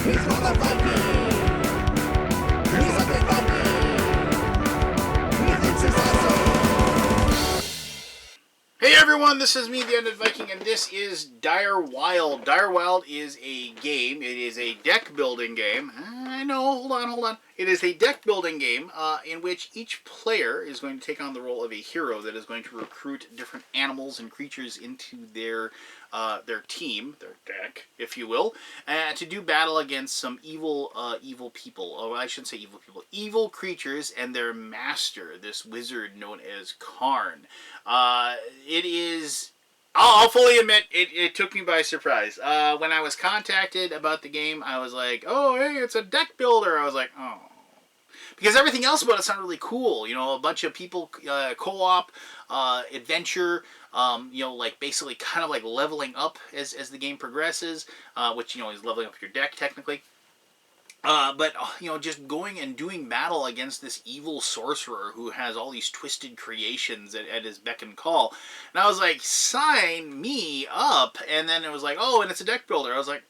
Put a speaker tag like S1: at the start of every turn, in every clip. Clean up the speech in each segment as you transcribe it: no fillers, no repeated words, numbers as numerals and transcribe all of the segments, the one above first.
S1: Hey everyone, this is me, the Undead Viking, and this is Direwild. Direwild is a game. It is a deck building game. I know, hold on. It is a deck building game in which each player is going to take on the role of a hero that is going to recruit different animals and creatures into their team, their deck, if you will, to do battle against some evil people. Oh, I shouldn't say evil people. Evil creatures and their master, this wizard known as Karn. It is... I'll fully admit, it took me by surprise. When I was contacted about the game, I was like, oh, hey, it's a deck builder. I was like, oh. Because everything else about it sounded really cool. You know, a bunch of people, co-op, adventure, like basically kind of like leveling up as the game progresses, which, is leveling up your deck technically. But just going and doing battle against this evil sorcerer who has all these twisted creations at his beck and call. And I was like, sign me up. And then it was like, oh, and it's a deck builder. I was like,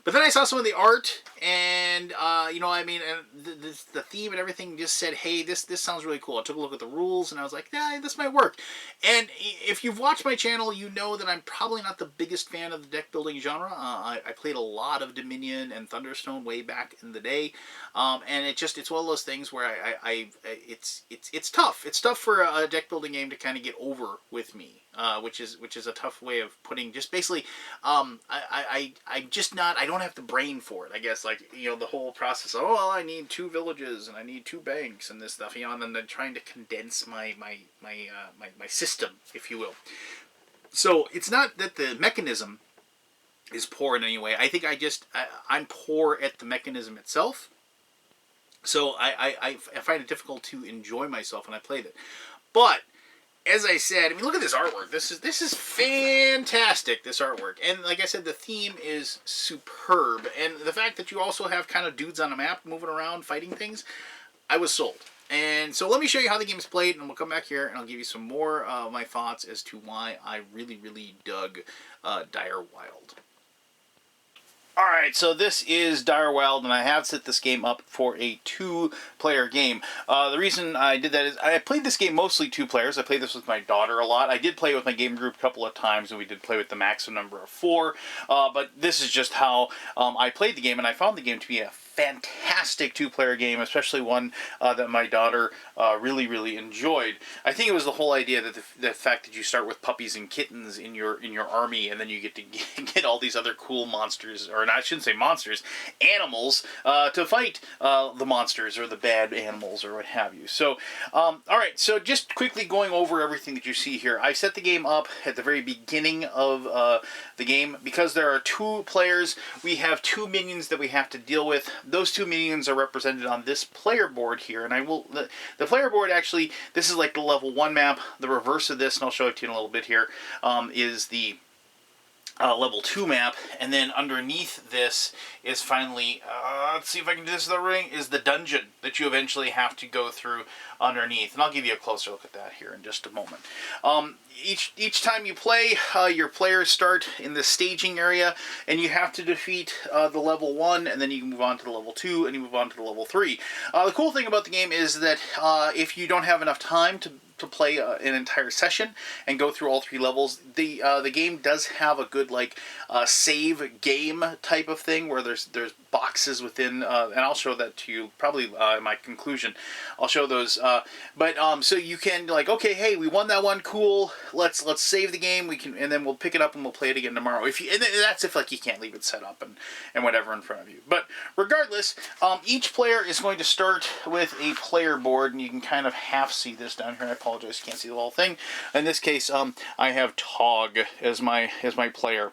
S1: But then I saw some of the art, and the theme and everything just said, hey, this sounds really cool. I took a look at the rules, and I was like, yeah, this might work. And if you've watched my channel, you know that I'm probably not the biggest fan of the deck building genre. I played a lot of Dominion and Thunderstone way back in the day, and it's one of those things where it's tough. It's tough for a deck building game to kind of get over with me. Which is a tough way of putting, just basically, I don't have the brain for it, I guess, like, the whole process of, well, I need 2 villages, and I need 2 banks, and this stuff, and then trying to condense my system, if you will. So, it's not that the mechanism is poor in any way. I think I'm poor at the mechanism itself, so I find it difficult to enjoy myself when I played it. But as I said, look at this artwork. This is fantastic, this artwork. And like I said, the theme is superb. And the fact that you also have kind of dudes on a map moving around fighting things, I was sold. And so let me show you how the game is played, and we'll come back here and I'll give you some more of my thoughts as to why I really, really dug Direwild. Alright, so this is Direwild, and I have set this game up for a 2-player game. The reason I did that is I played this game mostly 2 players. I played this with my daughter a lot. I did play with my game group a couple of times, and we did play with the maximum number of 4. But this is just how I played the game, and I found the game to be a fantastic 2-player game, especially one that my daughter really, really enjoyed. I think it was the whole idea that the fact that you start with puppies and kittens in your army, and then you get to get all these other cool monsters, or I shouldn't say monsters, animals, to fight the monsters or the bad animals or what have you. So, alright, so just quickly going over everything that you see here. I set the game up at the very beginning of the game. Because there are 2 players, we have 2 minions that we have to deal with. Those 2 minions are represented on this player board here, and the player board, actually, this is like the level 1 map. The reverse of this, and I'll show it to you in a little bit here, is the level 2 map, and then underneath this is finally, let's see if I can do this in the ring, is the dungeon that you eventually have to go through underneath, and I'll give you a closer look at that here in just a moment. Each time you play, your players start in the staging area, and you have to defeat the level 1, and then you can move on to the level 2, and you move on to the level 3. The cool thing about the game is that if you don't have enough time to play an entire session and go through all 3 levels, the game does have a good save game type of thing where there's boxes within, and I'll show that to you probably in my conclusion. I'll show those, so you can okay, hey, we won that one, cool. Let's save the game. And then we'll pick it up and we'll play it again tomorrow. And that's if you can't leave it set up and whatever in front of you. But regardless, each player is going to start with a player board, and you can kind of half see this down here. I apologize, you can't see the whole thing. In this case, I have Tog as my player.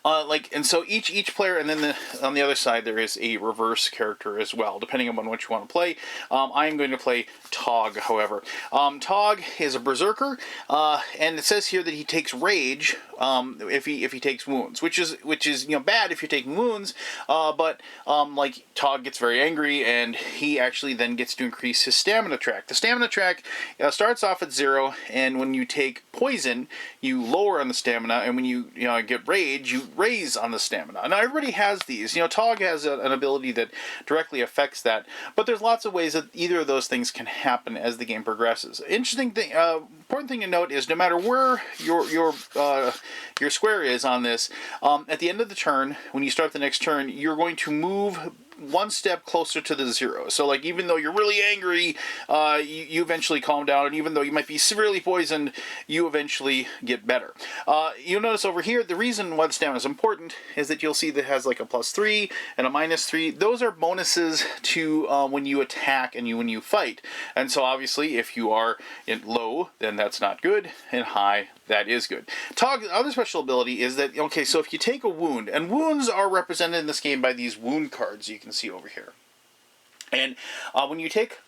S1: And so each player, and then on the other side there is a reverse character as well, depending on which you want to play. I am going to play Tog, however. Tog is a berserker, and it says here that he takes rage if he takes wounds, which is bad if you're taking wounds. But Tog gets very angry, and he actually then gets to increase his stamina track. The stamina track starts off at 0, and when you take poison, you lower on the stamina, and when you get rage, you raise on the stamina. Now, everybody has these. You know, Tog has an ability that directly affects that, but there's lots of ways that either of those things can happen as the game progresses. Interesting thing, important thing to note is no matter where your square is on this, at the end of the turn, when you start the next turn, you're going to move one step closer to the 0. So, like, even though you're really angry, you eventually calm down, and even though you might be severely poisoned, you eventually get better. You'll notice over here, the reason why the stamina is important is that you'll see that it has like a +3 and a -3. Those are bonuses to when you attack and when you fight. And so, obviously, if you are in low, then that's not good, and high, that is good. Tog's other special ability is that, okay, so if you take a wound, and wounds are represented in this game by these wound cards you can see over here. And when you take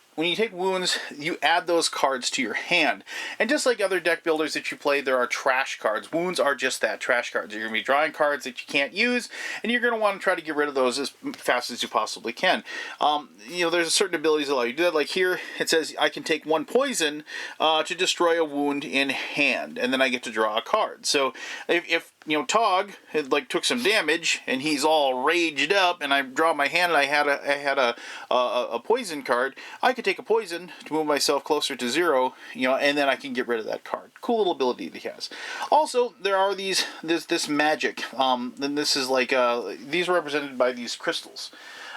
S1: wounds, you add those cards to your hand. And just like other deck builders that you play, there are trash cards. Wounds are just that, trash cards. You're going to be drawing cards that you can't use, and you're going to want to try to get rid of those as fast as you possibly can. You know, there's certain abilities that allow you to do that. Like here, it says I can take 1 poison to destroy a wound in hand, and then I get to draw a card. So if you know, Tog had, like, took some damage and he's all raged up, and I draw my hand and I had a poison card, I could take a poison to move myself closer to 0, you know, and then I can get rid of that card. Cool little ability that he has. Also, there are this magic. And this is like these are represented by these crystals.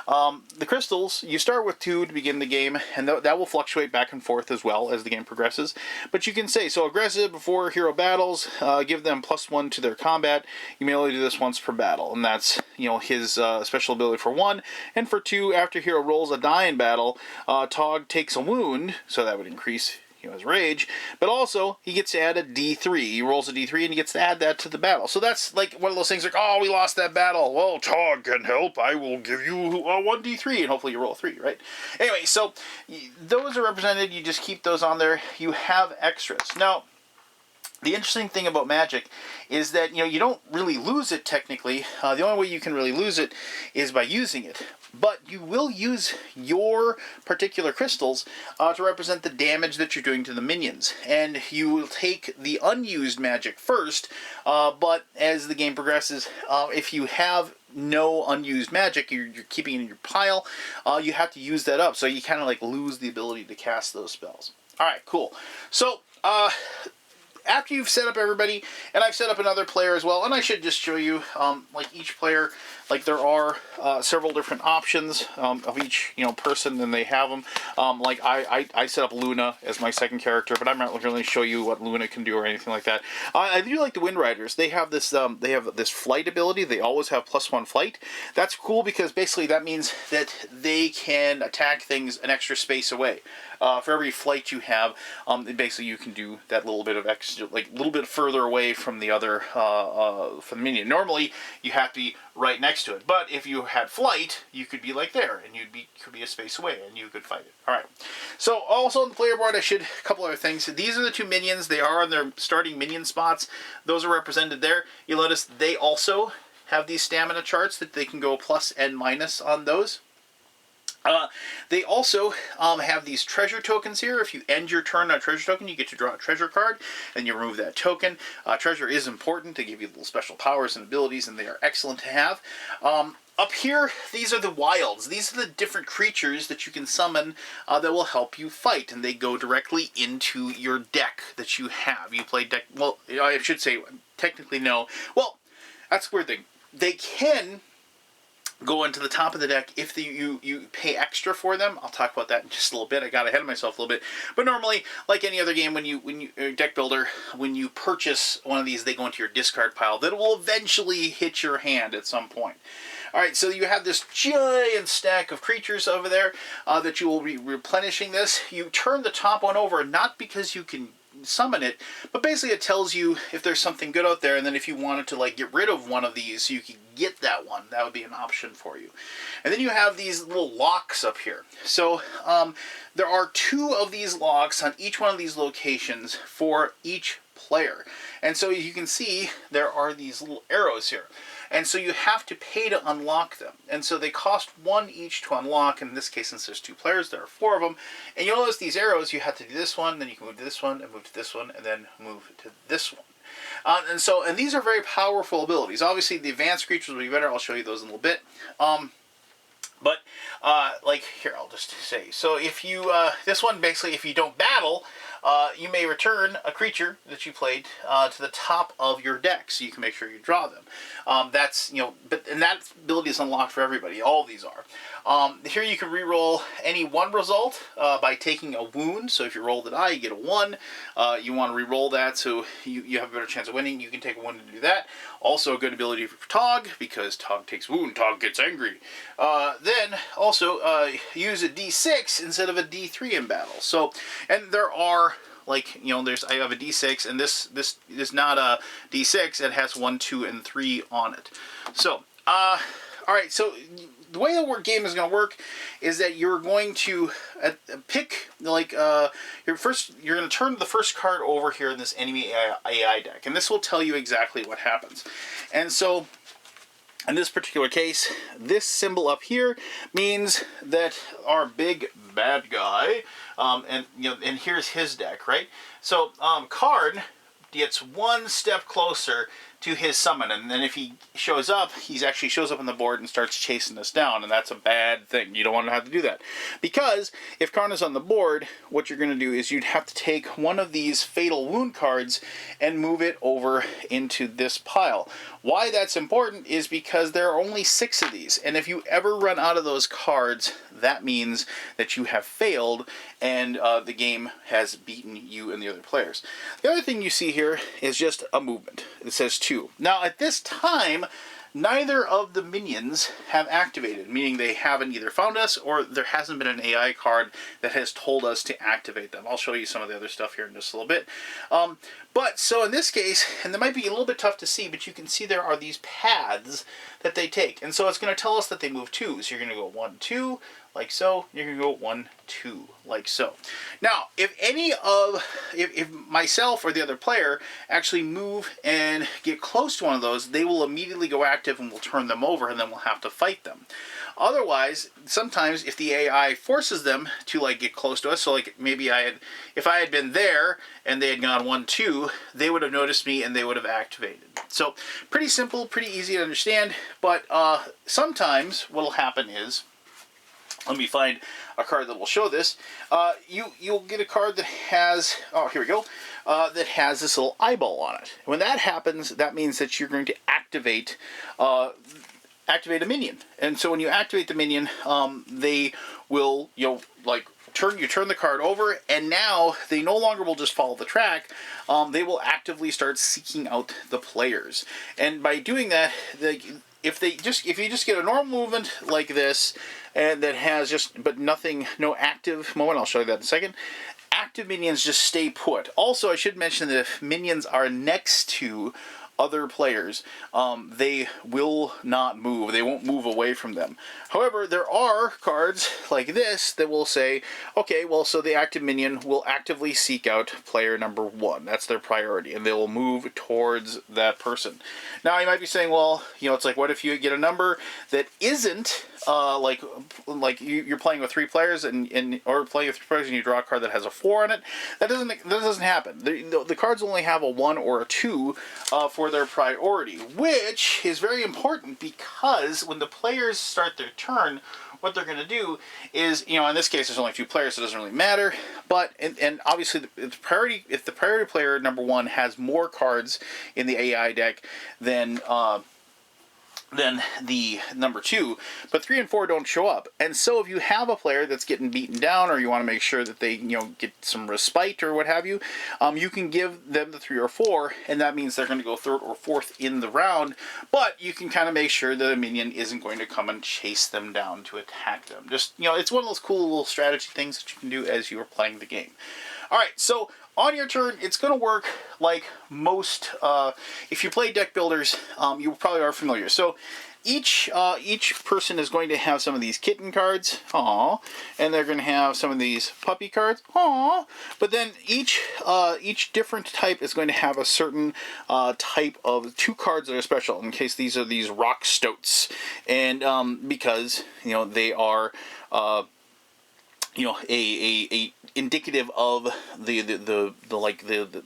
S1: The crystals, you start with 2 to begin the game, and that will fluctuate back and forth as well as the game progresses. But you can say, so aggressive before hero battles, give them +1 to their combat. You may only do this once per battle, and that's, you know, his special ability for 1. And for 2, after hero rolls a die in battle, Tog takes a wound, so that would increase his rage, but also he gets to add a D3. He rolls a D3 and he gets to add that to the battle. So that's like one of those things like, oh, we lost that battle. Well, Tog can help. I will give you 1 D3, and hopefully you roll 3, right? Anyway, so those are represented. You just keep those on there. You have extras. Now, the interesting thing about magic is that, you know, you don't really lose it technically. The only way you can really lose it is by using it. But you will use your particular crystals to represent the damage that you're doing to the minions. And you will take the unused magic first, but as the game progresses, if you have no unused magic, you're keeping it in your pile, you have to use that up. So you kind of like lose the ability to cast those spells. Alright, cool. So, after you've set up everybody, and I've set up another player as well, and I should just show you, like each player, like there are several different options of each, you know, person, and they have them. Like I set up Luna as my second character, but I'm not going to show you what Luna can do or anything like that. I do like the Wind Riders. They have this flight ability. They always have +1 flight. That's cool because basically that means that they can attack things an extra space away. For every flight you have, basically you can do that little bit of extra, like a little bit further away from the other, from the minion. Normally, you have to be right next to it, but if you had flight, you could be like there, and could be a space away, and you could fight it. All right. So also on the player board, a couple other things. These are the 2 minions. They are on their starting minion spots. Those are represented there. You'll notice they also have these stamina charts that they can go plus and minus on those. They also have these treasure tokens here. If you end your turn on a treasure token, you get to draw a treasure card, and you remove that token. Treasure is important to give you little special powers and abilities, and they are excellent to have. Up here, these are the wilds. These are the different creatures that you can summon that will help you fight, and they go directly into your deck that you have. You play deck, well, I should say, technically no. Well, that's the weird thing. They can go into the top of the deck if you pay extra for them. I'll talk about that in just a little bit. I got ahead of myself a little bit. But normally, like any other game, when you deck builder, when you purchase one of these, they go into your discard pile. That will eventually hit your hand at some point. Alright, so you have this giant stack of creatures over there that you will be replenishing this. You turn the top one over, not because you can summon it, but basically it tells you if there's something good out there, and then if you wanted to like get rid of one of these so you can get that one, that would be an option for you. And then you have these little locks up here. So there are 2 of these locks on each one of these locations for each player. And so you can see there are these little arrows here. And so you have to pay to unlock them. And so they cost 1 each to unlock. In this case, since there's 2 players, there are 4 of them. And you'll notice these arrows, you have to do this one, then you can move to this one, and move to this one, and then move to this one. And these are very powerful abilities. Obviously, the advanced creatures will be better. I'll show you those in a little bit. But, like, here, I'll just say. So if you, this one, basically, if you don't battle, you may return a creature that you played to the top of your deck, so you can make sure you draw them. That's, and that ability is unlocked for everybody. All of these are. Here you can re-roll any one result by taking a wound. So if you roll the die, you get a 1. You want to re-roll that so you have a better chance of winning. You can take a 1 to do that. Also a good ability for Tog, because Tog takes wound, Tog gets angry. Then also use a D6 instead of a D3 in battle. So, and there are, like, I have a D6, and this is not a D6. It has 1, 2, and 3 on it. So, all right. So the way the game is going to work is that you're going to pick, like, you're going to turn the first card over here in this enemy AI deck, and this will tell you exactly what happens. And so, in this particular case, this symbol up here means that our big bad guy, and here's his deck, right? So, Card gets 1 step closer to his summon, and then if he shows up, he actually shows up on the board and starts chasing us down, and that's a bad thing. You don't want to have to do that, because if Karn is on the board, what you're going to do is you'd have to take one of these fatal wound cards and move it over into this pile. Why that's important is because there are only 6 of these, and if you ever run out of those cards, that means that you have failed and the game has beaten you and the other players. The other thing you see here is just a movement. It says 2. Now at this time, neither of the minions have activated, meaning they haven't either found us or there hasn't been an AI card that has told us to activate them. I'll show you some of the other stuff here in just a little bit. But so in this case, and it might be a little bit tough to see, but you can see there are these paths that they take. And so it's going to tell us that they move 2. So you're going to go 1, 2, like so. You're going to go 1, 2, like so. Now, if myself or the other player actually move and get close to one of those, they will immediately go active and we'll turn them over, and then we'll have to fight them. Otherwise, sometimes if the AI forces them to, like, get close to us, so like maybe if I had been there and they had gone 1, 2, they would have noticed me and they would have activated. So pretty simple, pretty easy to understand, but sometimes what will happen is, let me find a card that will show this. You'll get a card that has, oh, here we go, that has this little eyeball on it. When that happens, that means that you're going to activate a minion. And so when you activate the minion, they will, turn the card over, and now they no longer will just follow the track. They will actively start seeking out the players. And by doing that, if you just get a normal movement like this, and that has but no active moment, I'll show you that in a second. Active minions just stay put. Also, I should mention that if minions are next to other players, they will not move. They won't move away from them. However, there are cards like this that will say, okay, well, so the active minion will actively seek out player number 1. That's their priority, and they will move towards that person. Now, you might be saying, well, it's like, what if you get a number that isn't like you're playing with 3 players or playing with 3 players and you draw a card that has a 4 on it? That doesn't happen. The cards only have a 1 or a 2 for their priority, which is very important, because when the players start their turn, what they're going to do is, in this case, there's only 2 players, so it doesn't really matter. But and obviously, if the priority player number 1 has more cards in the AI deck than the number 2, but 3 and 4 don't show up. And so if you have a player that's getting beaten down, or you want to make sure that they get some respite or what have you, you can give them the 3 or 4, and that means they're going to go 3rd or 4th in the round, but you can kind of make sure that a minion isn't going to come and chase them down to attack them. Just, it's one of those cool little strategy things that you can do as you are playing the game. Alright, so on your turn, it's going to work like most, if you play deck builders, you probably are familiar. So each person is going to have some of these kitten cards, aww, and they're going to have some of these puppy cards, aww, but then each different type is going to have a certain type of 2 cards that are special, in case these are these rock stoats, and because, they are a indicative of the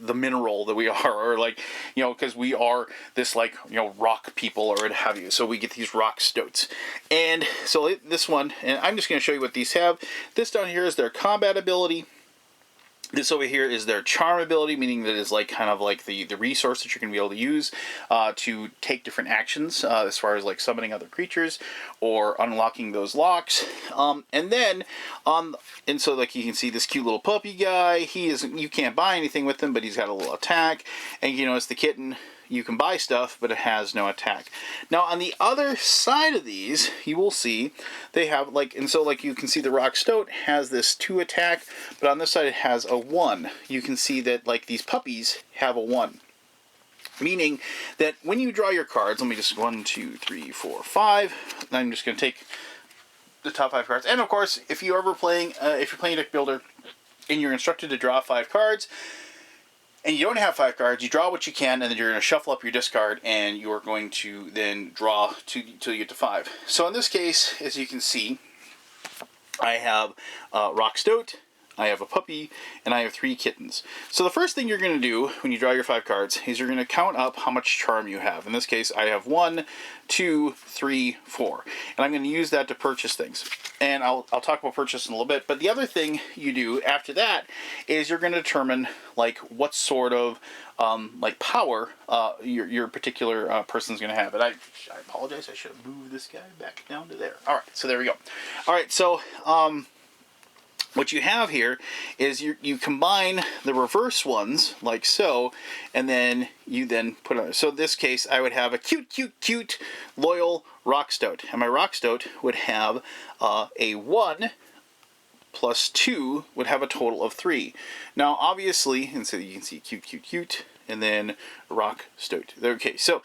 S1: the mineral that we are, or like, you know, because we are this, like, you know, rock people or what have you. So we get these rock stoats. And so this one, and I'm just going to show you what these have. This down here is their combat ability. This over here is their charm ability, meaning that it's like kind of like the resource that you're going to be able to use to take different actions as far as like summoning other creatures or unlocking those locks. And then and so like you can see this cute little puppy guy. He isn't, you can't buy anything with him, but he's got a little attack. And you notice the kitten, you can buy stuff, but it has no attack. Now, on the other side of these, you will see they have, like, and so, like, you can see the Rock Stoat has this 2 attack, but on this side it has a 1. You can see that, like, these puppies have a 1. Meaning that when you draw your cards, let me just, 1, 2, 3, 4, 5, I'm just going to take the top 5 cards. And, of course, if you're ever playing, if you're playing Deck Builder and you're instructed to draw 5 cards, and you don't have 5 cards, you draw what you can, and then you're going to shuffle up your discard, and you're going to then draw till you get to 5. So in this case, as you can see, I have Rock Stoat, I have a puppy, and I have 3 kittens. So the first thing you're going to do when you draw your 5 cards is you're going to count up how much charm you have. In this case, I have 1, 2, 3, 4. And I'm going to use that to purchase things. And I'll talk about purchase in a little bit. But the other thing you do after that is you're going to determine like what sort of like power your particular person's going to have. And I apologize. I should have moved this guy back down to there. All right. So there we go. All right. So what you have here is you combine the reverse ones like so, and then you then put on. So in this case, I would have a cute, loyal Rock Stoat. And my Rock Stoat would have a 1 plus 2 would have a total of 3. Now, obviously, and so you can see cute, and then Rock Stoat. Okay, so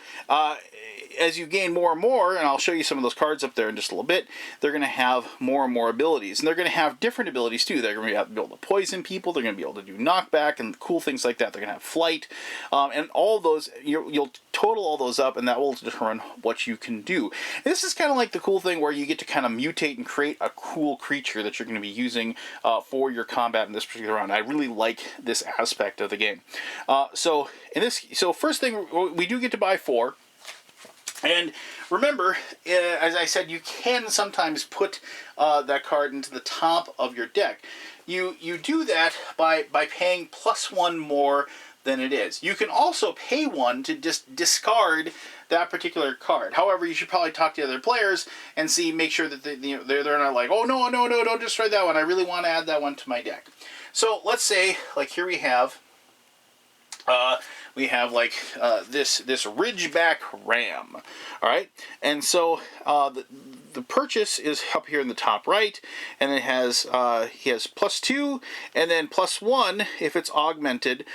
S1: as you gain more and more, and I'll show you some of those cards up there in just a little bit, they're going to have more and more abilities. And they're going to have different abilities too. They're going to be able to poison people. They're going to be able to do knockback and cool things like that. They're going to have flight. And all those, you'll total all those up, and that will determine what you can do. And this is kind of like the cool thing where you get to kind of mutate and create a cool creature that you're going to be using for your combat in this particular round. I really like this aspect of the game. So first thing, we do get to buy 4. And remember, as I said, you can sometimes put that card into the top of your deck. You do that by paying +1 more than it is. You can also pay 1 to just discard that particular card. However, you should probably talk to other players and make sure that they're not like, oh no, don't destroy that one. I really want to add that one to my deck. So let's say, like here we have like this Ridgeback Ram, all right? And so the purchase is up here in the top right, and it has he has +2 and then +1 if it's augmented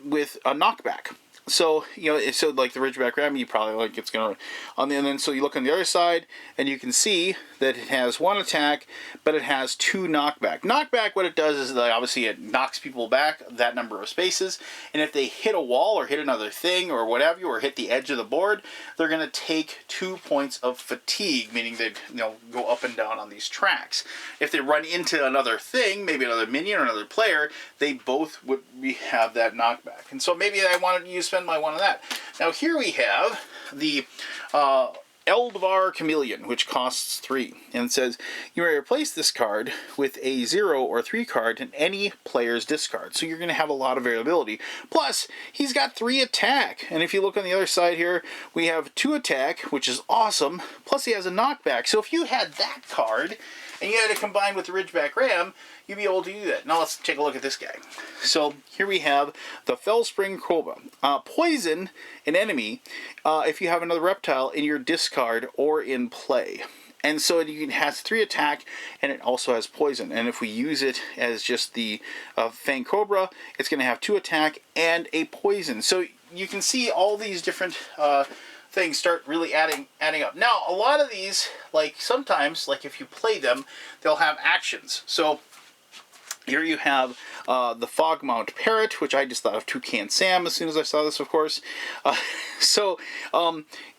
S1: with a knockback. So, you know, so like the Ridgeback Ram, you probably like it's going to, and then so you look on the other side, and you can see that it has 1 attack, but it has 2 knockback. Knockback, what it does is that obviously it knocks people back that number of spaces, and if they hit a wall or hit another thing or whatever, or hit the edge of the board, they're going to take 2 points of fatigue, meaning they go up and down on these tracks. If they run into another thing, maybe another minion or another player, they both would have that knockback. And so maybe I wanted to spend my 1 on that. Now here we have the Eldvar Chameleon, which costs 3, and it says you may replace this card with a 0 or 3 card in any player's discard. So you're going to have a lot of variability. Plus, he's got 3 attack, and if you look on the other side here, we have 2 attack, which is awesome. Plus, he has a knockback. So if you had that card and you had to combine with the Ridgeback Ram, you'd be able to do that. Now let's take a look at this guy. So here we have the Fellspring Cobra. Poison an enemy if you have another reptile in your discard or in play. And so it has 3 attack, and it also has poison. And if we use it as just the Fang Cobra, it's going to have 2 attack and a poison. So you can see all these different things start really adding up. Now, a lot of these, like sometimes, like if you play them, they'll have actions. So Here you have the Fogmount Parrot, which I just thought of Toucan Sam as soon as I saw this, of course. So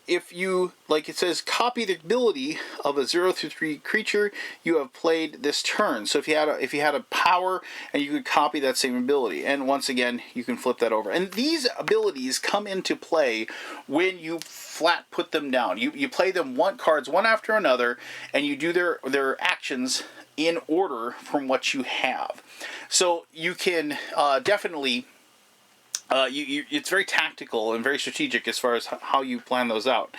S1: if you, like it says, copy the ability of a 0 through 3 creature you have played this turn. So if you had a power, and you could copy that same ability, and once again you can flip that over. And these abilities come into play when you flat put them down. You play them cards one after another, and you do their actions in order from what you have. So you can definitely, it's very tactical and very strategic as far as how you plan those out.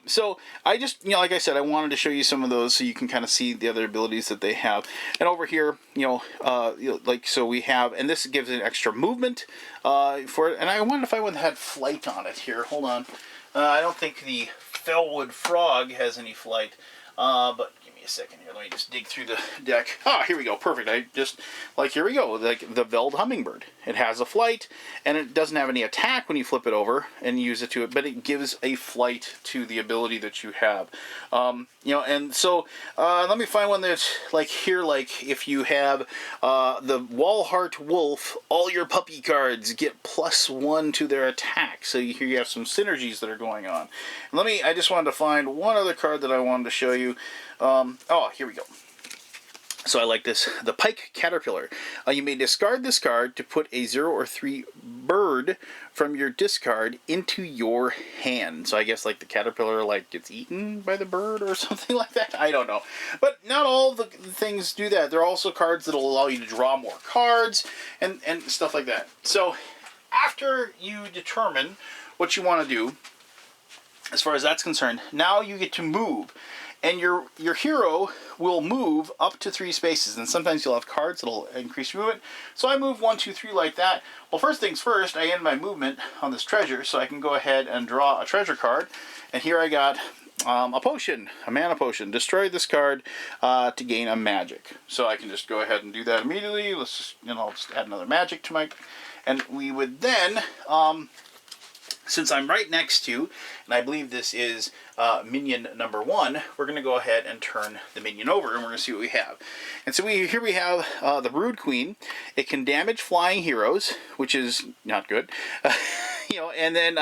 S1: So I just, like I said, I wanted to show you some of those so you can kind of see the other abilities that they have. And over here, like, so we have, and this gives it extra movement for it. And I wonder if I would have had flight on it here. Hold on. I don't think the Fellwood Frog has any flight, but give me a second here. Let me just dig through the deck. Ah, here we go. Perfect. Here we go. Like the Veld Hummingbird. It has a flight, and it doesn't have any attack when you flip it over and use it to it, but it gives a flight to the ability that you have. And so let me find one that's like here, like if you have the Walhart Wolf, all your puppy cards get +1 to their attack. So here you have some synergies that are going on. And I just wanted to find one other card that I wanted to show you. Here we go. So I like this, the Pike Caterpillar. You may discard this card to put a 0 or 3 bird from your discard into your hand. So I guess like the caterpillar gets eaten by the bird or something like that. I don't know. But not all the things do that. There are also cards that will allow you to draw more cards and stuff like that. So after you determine what you want to do, as far as that's concerned, now you get to move. And your hero will move up to 3 spaces, and sometimes you'll have cards that'll increase your movement. So I move 1, 2, 3 like that. Well, first things first, I end my movement on this treasure, so I can go ahead and draw a treasure card. And here I got a potion, a mana potion. Destroy this card to gain a magic. So I can just go ahead and do that immediately. Let's just, I'll just add another magic to my, and we would then, since I'm right next to, and I believe this is minion number 1, we're going to go ahead and turn the minion over, and we're going to see what we have. And so here we have the Brood Queen. It can damage flying heroes, which is not good. And then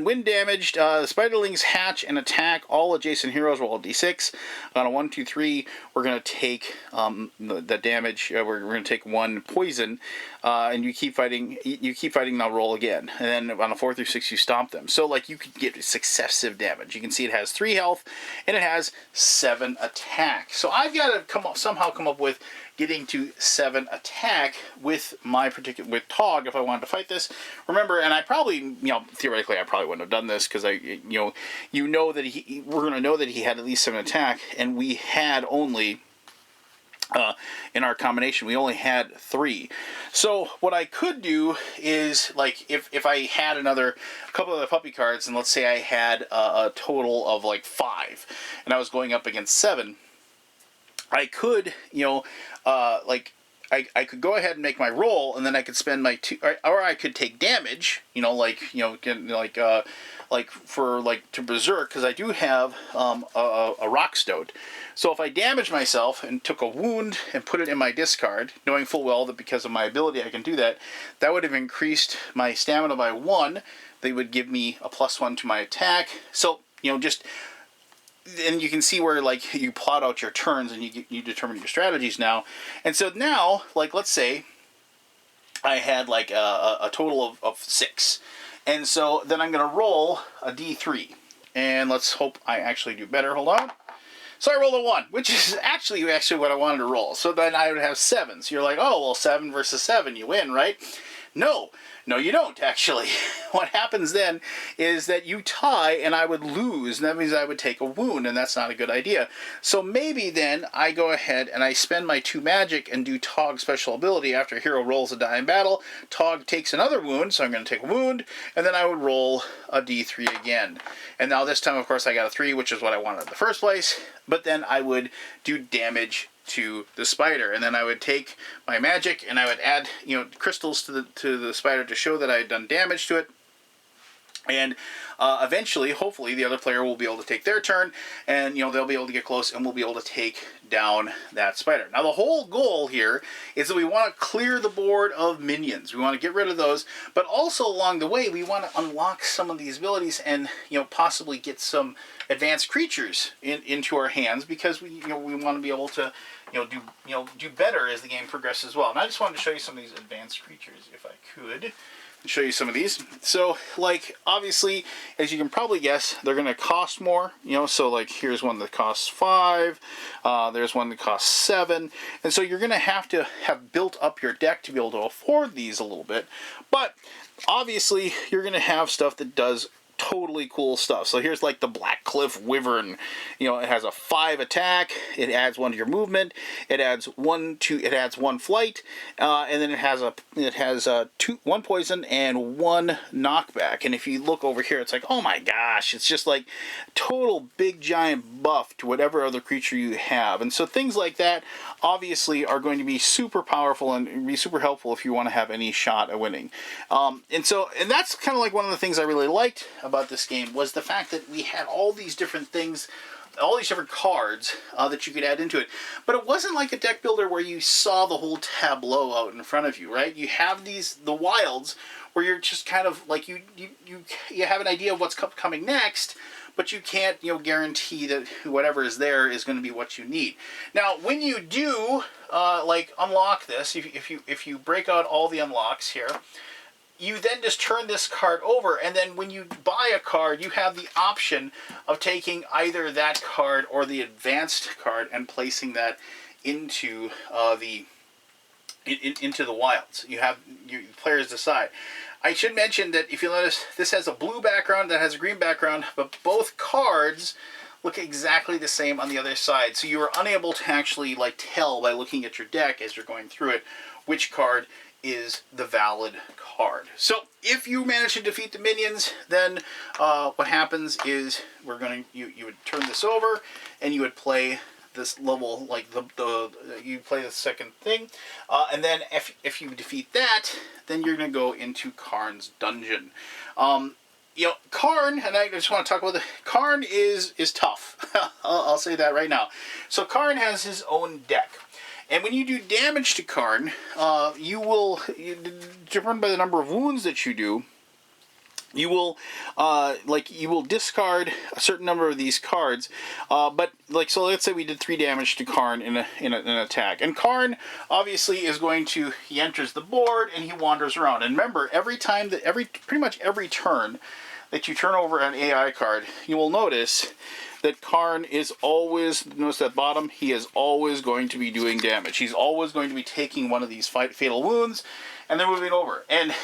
S1: when damaged, the Spiderlings hatch and attack all adjacent heroes. Roll a d6. On a 1, 2, 3, we're going to take the damage. We're going to take 1 poison, and you keep fighting. You keep fighting. Now roll again, and then on a 4 through 6, you stomp them. So you could get successive damage. You can see it has 3 health, and it has 7 attack. So I've got to somehow come up with getting to 7 attack with with Tog if I wanted to fight this. Remember, and I probably, theoretically I probably wouldn't have done this because that we're going to know that he had at least 7 attack, and we had only in our combination, we only had 3. So what I could do is, if I had a couple of the puppy cards, and let's say I had a total of 5, and I was going up against 7, I could, I could go ahead and make my roll, and then I could spend my 2, or I could take damage, to berserk, because I do have a rock stoat. So if I damaged myself and took a wound and put it in my discard, knowing full well that because of my ability I can do that, that would have increased my stamina by 1. They would give me a +1 to my attack. So and you can see where you plot out your turns and you determine your strategies now. And so now, let's say I had a total of 6. And so then I'm going to roll a d3. And let's hope I actually do better. Hold on. So I rolled a 1, which is actually what I wanted to roll. So then I would have 7. So you're like, oh, well, 7 versus 7, you win, right? No, you don't, actually. What happens then is that you tie, and I would lose, and that means I would take a wound, and that's not a good idea. So maybe then I go ahead and I spend my 2 magic and do Tog special ability. After a hero rolls a die in battle, Tog takes another wound, so I'm going to take a wound, and then I would roll a d3 again. And now this time, of course, I got a 3, which is what I wanted in the first place, but then I would do damage to the spider, and then I would take my magic and I would add crystals to the spider to show that I had done damage to it, And eventually, hopefully, the other player will be able to take their turn, and they'll be able to get close, and we'll be able to take down that spider. Now, the whole goal here is that we want to clear the board of minions. We want to get rid of those, but also along the way, we want to unlock some of these abilities and possibly get some advanced creatures into our hands, because we want to be able to do better as the game progresses as well. And I just wanted to show you some of these advanced creatures, if I could. Show you some of these. So, like, obviously, as you can probably guess, they're going to cost more. So like here's one that costs 5. There's one that costs 7. And so you're going to have built up your deck to be able to afford these a little bit. But obviously, you're going to have stuff that does totally cool stuff. So here's like the Black Cliff Wyvern. It has a 5 attack. It adds 1 to your movement. It adds 1 flight, and then it has 1 poison and 1 knockback. And if you look over here, it's like, oh my gosh, it's just like total big giant buff to whatever other creature you have. And so things like that obviously are going to be super powerful and be super helpful if you want to have any shot at winning. And that's kind of like one of the things I really liked about this game, was the fact that we had all these different things, all these different cards that you could add into it. But it wasn't like a deck builder where you saw the whole tableau out in front of you, right? You have the wilds where you're just kind of like you have an idea of what's coming next, but you can't guarantee that whatever is there is going to be what you need. Now, when you do like unlock this, if you break out all the unlocks here, you then just turn this card over, and then when you buy a card, you have the option of taking either that card or the advanced card and placing that into into the wilds. Your players decide. I should mention that if you notice, this has a blue background, that has a green background, but both cards look exactly the same on the other side. So you are unable to actually tell by looking at your deck as you're going through it which card is the valid card. So if you manage to defeat the minions, then what happens is you would turn this over and you would play this level, like you play the second thing, and then if you defeat that, then you're going to go into Karn's dungeon. Karn, and I just want to talk about Karn is tough. I'll say that right now. So Karn has his own deck. And when you do damage to Karn, determined by the number of wounds that you do, you will discard a certain number of these cards. So let's say we did 3 damage to Karn in an attack, and Karn obviously is he enters the board and he wanders around. And remember, pretty much every turn that you turn over an AI card, you will notice that Karn is always, notice at bottom, he is always going to be doing damage. He's always going to be taking one of these fatal wounds and then moving over. And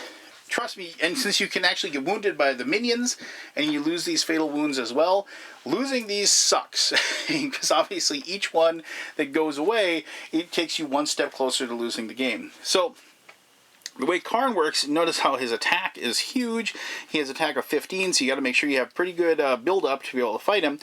S1: trust me, and since you can actually get wounded by the minions and you lose these fatal wounds as well, losing these sucks. Because obviously each one that goes away, it takes you 1 step closer to losing the game. So the way Karn works, notice how his attack is huge. He has an attack of 15, so you got to make sure you have pretty good build-up to be able to fight him.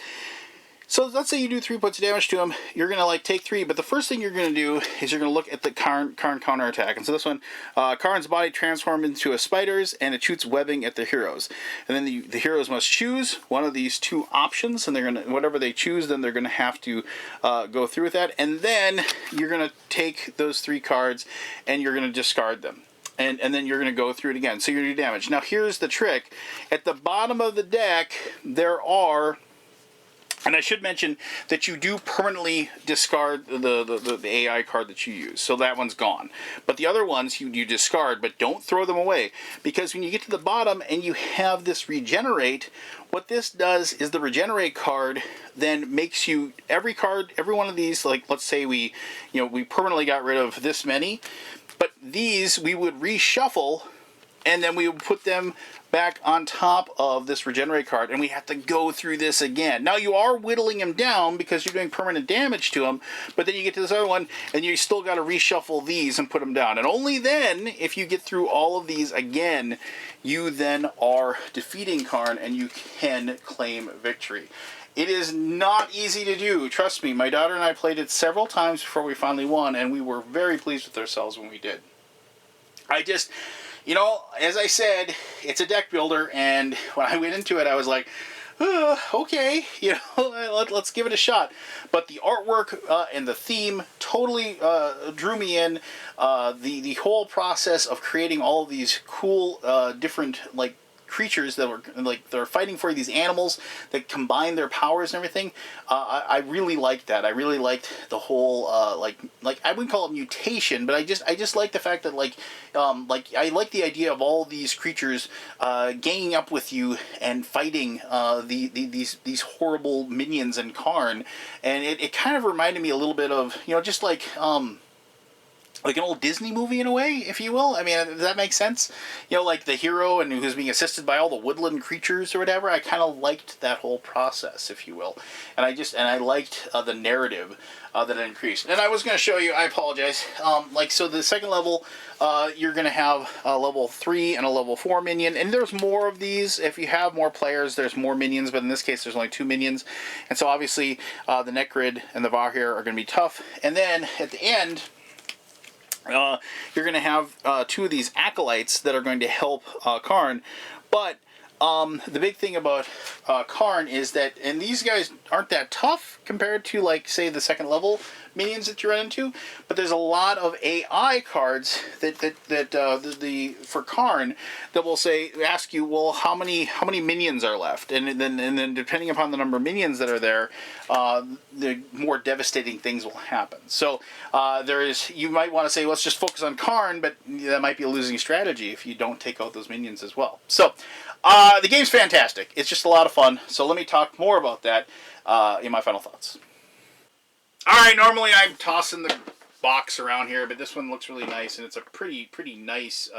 S1: So let's say you do 3 points of damage to him. You're going to take 3, but the first thing you're going to do is you're going to look at the Karn counterattack. And so this one, Karn's body transforms into a spider's, and it shoots webbing at the heroes. And then the heroes must choose one of these 2 options, and they're going to, whatever they choose, then they're going to have to go through with that. And then you're going to take those 3 cards, and you're going to discard them. And then you're going to go through it again. So you're going to do damage. Now here's the trick. At the bottom of the deck, there are, and I should mention that you do permanently discard the AI card that you use. So that one's gone. But the other ones you discard, but don't throw them away. Because when you get to the bottom and you have this regenerate, what this does is the regenerate card then makes you, every one of these, like let's say we permanently got rid of this many, but these we would reshuffle, and then we would put them back on top of this regenerate card, and we have to go through this again. Now you are whittling him down because you're doing permanent damage to him, but then you get to this other one, and you still got to reshuffle these and put them down. And only then, if you get through all of these again, you then are defeating Karn, and you can claim victory. It is not easy to do. Trust me, my daughter and I played it several times before we finally won, and we were very pleased with ourselves when we did. You know, as I said, it's a deck builder, and when I went into it, I was like, okay, you know, let's give it a shot. But the artwork and the theme totally drew me in. The whole process of creating all of these cool different like creatures that were like they're fighting for these animals that combine their powers and everything. I really liked that. I really liked the whole like I wouldn't call it mutation, but I just like the fact that like I like the idea of all these creatures ganging up with you and fighting these horrible minions and Karn, and it kind of reminded me a little bit of, you know, just like an old Disney movie in a way, if you will. I mean, does that make sense? You know, like the hero and who's being assisted by all the woodland creatures or whatever. I kind of liked that whole process, if you will. And I liked the narrative that it increased. And I was going to show you, I apologize, so the second level, you're going to have a level 3 and a level 4 minion. And there's more of these. If you have more players, there's more minions. But in this case, there's only 2 minions. And so obviously, the Nekrid and the Vahir are going to be tough. And then at the end, you're going to have 2 of these acolytes that are going to help Karn. But the big thing about Karn is that, and these guys aren't that tough compared to, like, say, the second level minions that you run into, but there's a lot of AI cards that for Karn that will ask you, well, how many minions are left, and then depending upon the number of minions that are there, the more devastating things will happen. So you might want to say, let's just focus on Karn, but that might be a losing strategy if you don't take out those minions as well. So the game's fantastic. It's just a lot of fun. So let me talk more about that in my final thoughts. Alright, normally I'm tossing the box around here, but this one looks really nice, and it's a pretty nice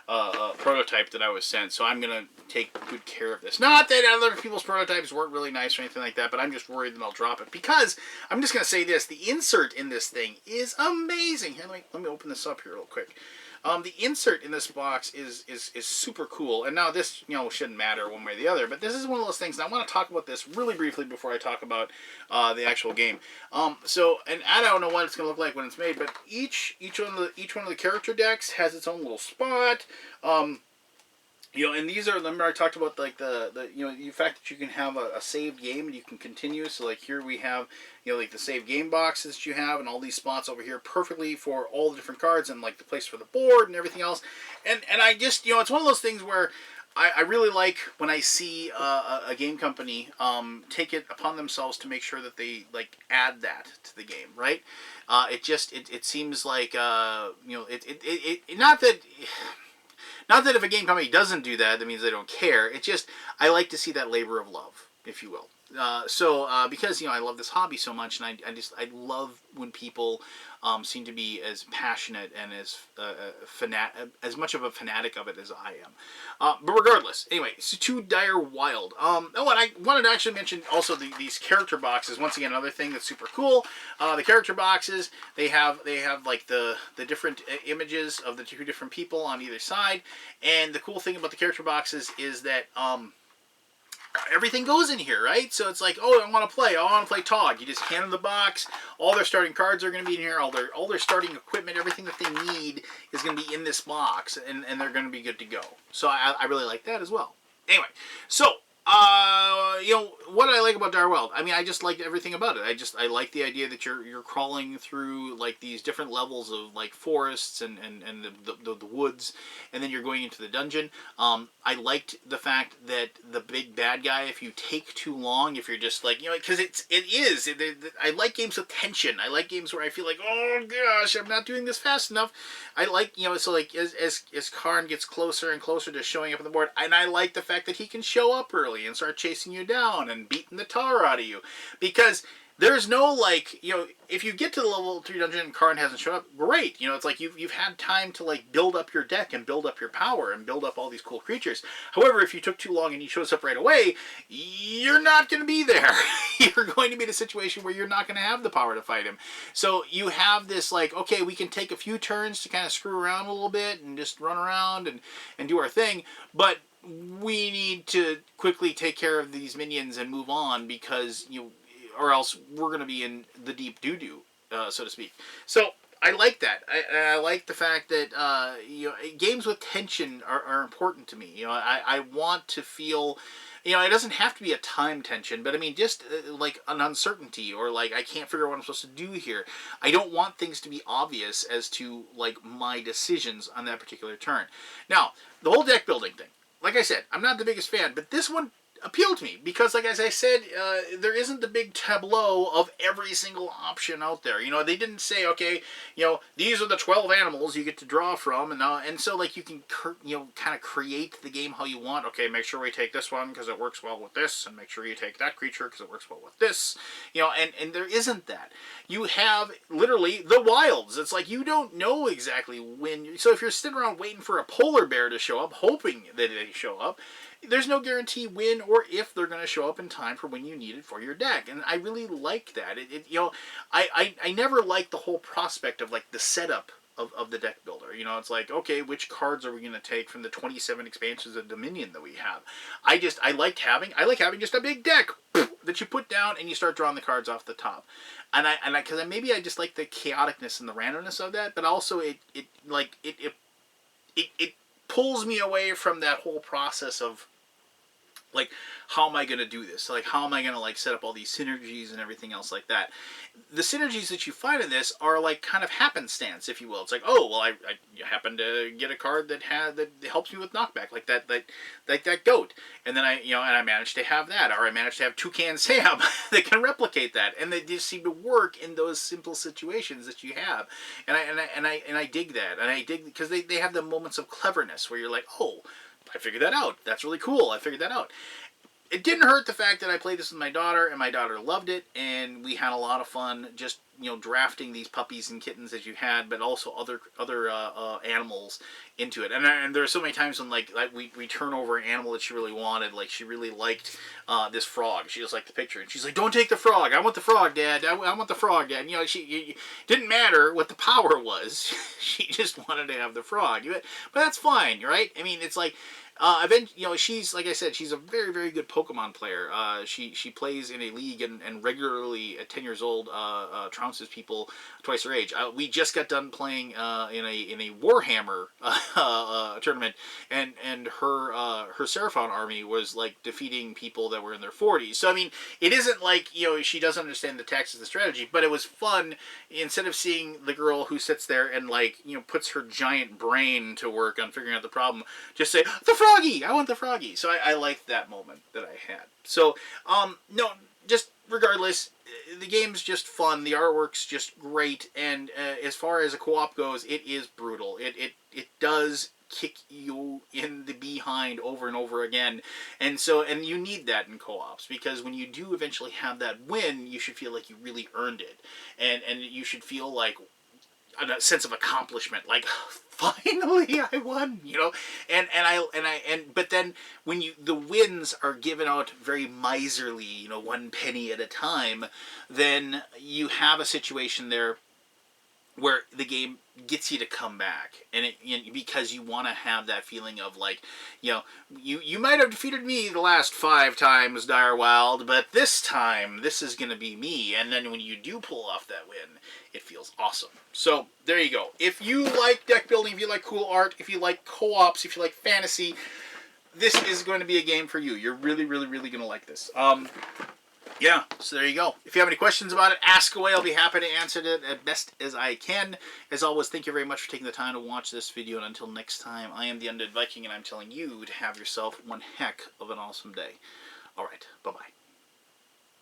S1: prototype that I was sent, so I'm going to take good care of this. Not that other people's prototypes weren't really nice or anything like that, but I'm just worried that I'll drop it, because I'm just going to say this, the insert in this thing is amazing. Here, let me open this up here real quick. The insert in this box is super cool, and now this, you know, shouldn't matter one way or the other, but this is one of those things, and I want to talk about this really briefly before I talk about the actual game. And I don't know what it's going to look like when it's made, but each one of the character decks has its own little spot. You know, and these are, remember I talked about like the you know, the fact that you can have a saved game and you can continue. So like here we have, you know, like the save game boxes that you have and all these spots over here perfectly for all the different cards and like the place for the board and everything else. And I just, you know, it's one of those things where I really like when I see a game company take it upon themselves to make sure that they like add that to the game, right? It seems like you know, not that if a game company doesn't do that, that means they don't care. It's just, I like to see that labor of love, if you will. Because, you know, I love this hobby so much, and I love when people seem to be as passionate and as much of a fanatic of it as I am. But regardless, anyway, so to Direwild. Oh, and I wanted to actually mention also these character boxes. Once again, another thing that's super cool. The character boxes, they have like the different images of the 2 different people on either side. And the cool thing about the character boxes is that everything goes in here, right? So it's like, oh, I want to play Tog. You just hand them the box. All their starting cards are going to be in here. All their starting equipment, everything that they need is going to be in this box, and they're going to be good to go. So I really like that as well. Anyway, so you know, what I like about Direwild, I mean, I just liked everything about it. I like the idea that you're crawling through like these different levels of like forests and the woods, and then you're going into the dungeon. I liked the fact that the big bad guy, if you take too long, if you're just like, you know, because I like games with tension. I like games where I feel like, oh gosh, I'm not doing this fast enough. I like, you know, so like as Karn gets closer and closer to showing up on the board, and I like the fact that he can show up early and start chasing you down and beating the tar out of you, because there's no, like, you know, if you get to the level 3 dungeon and Karn hasn't shown up, great. You know, it's like you've had time to, like, build up your deck and build up your power and build up all these cool creatures. However, if you took too long and he shows up right away, you're not going to be there. You're going to be in a situation where you're not going to have the power to fight him. So you have this, like, okay, we can take a few turns to kind of screw around a little bit and just run around and do our thing, but we need to quickly take care of these minions and move on, because, you know, or else we're going to be in the deep doo-doo, so to speak. So I like that. I like the fact that you know, games with tension are important to me. You know, I want to feel, you know, it doesn't have to be a time tension, but I mean just like an uncertainty, or like I can't figure out what I'm supposed to do here. I don't want things to be obvious as to like my decisions on that particular turn. Now, the whole deck building thing. Like I said, I'm not the biggest fan, but this one appealed to me because, like as I said, there isn't the big tableau of every single option out there. You know, they didn't say, okay, you know, these are the 12 animals you get to draw from, and so like you can, you know, kind of create the game how you want. Okay, make sure we take this one because it works well with this, and make sure you take that creature because it works well with this. You know, and there isn't that. You have literally the wilds. It's like you don't know exactly when. So if you're sitting around waiting for a polar bear to show up, hoping that they show up, there's no guarantee when or if they're going to show up in time for when you need it for your deck. And I really like that. You know, I never liked the whole prospect of like the setup of the deck builder. You know, it's like, okay, which cards are we going to take from the 27 expansions of Dominion that we have? I like having just a big deck that you put down and you start drawing the cards off the top. Because maybe I just like the chaoticness and the randomness of that, but also it pulls me away from that whole process of like, how am I going to do this? Like, how am I going to like set up all these synergies and everything else like that? The synergies that you find in this are like kind of happenstance, if you will. It's like, oh, well, I happen to get a card that helps me with knockback, like that goat, and then I managed to have that, or I managed to have Toucan Sam that can replicate that, and they just seem to work in those simple situations that you have, and I dig that, and I dig because they have the moments of cleverness where you're like, oh, I figured that out. That's really cool. I figured that out. It didn't hurt the fact that I played this with my daughter, and my daughter loved it, and we had a lot of fun just, you know, drafting these puppies and kittens that you had, but also other animals into it. And there are so many times when like we turn over an animal that she really wanted. Like she really liked this frog. She just liked the picture, and she's like, "Don't take the frog. I want the frog, Dad. I want the frog, Dad." And, you know, it didn't matter what the power was. She just wanted to have the frog. But that's fine, right? I mean, it's like. You know, she's, like I said, she's a very, very good Pokemon player. She plays in a league and regularly, at 10 years old, trounces people twice her age. We just got done playing in a Warhammer tournament, and her Seraphon army was like defeating people that were in their 40s. So I mean, it isn't like, you know, she doesn't understand the tactics of the strategy, but it was fun. Instead of seeing the girl who sits there and like, you know, puts her giant brain to work on figuring out the problem, just say the froggy. I want the froggy. So I liked that moment that I had. So no, just regardless, the game's just fun. The artwork's just great, and as far as a co-op goes, it is brutal. It does kick you in the behind over and over again, and you need that in co-ops, because when you do eventually have that win, you should feel like you really earned it, and you should feel like a sense of accomplishment, like finally I won, you know. But then when the wins are given out very miserly, you know, 1 penny at a time, then you have a situation there where the game gets you to come back, and because you want to have that feeling of like, you know, you might have defeated me the last 5 times, Direwild, but this time this is going to be me. And then when you do pull off that win, it feels awesome. So there you go. If you like deck building, if you like cool art, if you like co-ops, if you like fantasy, this is going to be a game for you. You're really, really, really going to like this. Yeah, so there you go. If you have any questions about it, ask away. I'll be happy to answer it as best as I can. As always, thank you very much for taking the time to watch this video. And until next time, I am the Undead Viking, and I'm telling you to have yourself one heck of an awesome day. All right, bye-bye.